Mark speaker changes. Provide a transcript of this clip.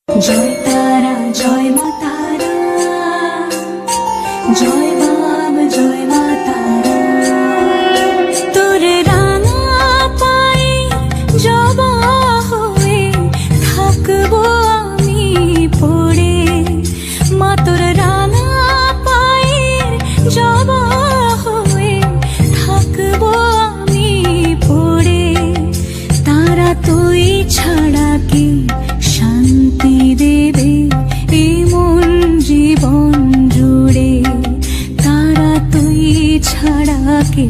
Speaker 1: জয় তারা জয় মা তারা, জয় বাম জয় মা তারা। তোর রাঙা পায়ে জবা হয়ে থাকবো আমি পড়ে, মা তোর রাঙা পায়ের জবা হয়ে থাকবো আমি পড়ে। তারা তুই ছাড়া কি শান্তি দেবে এমন জীবন জুড়ে, তারা তুই ছাড়া কে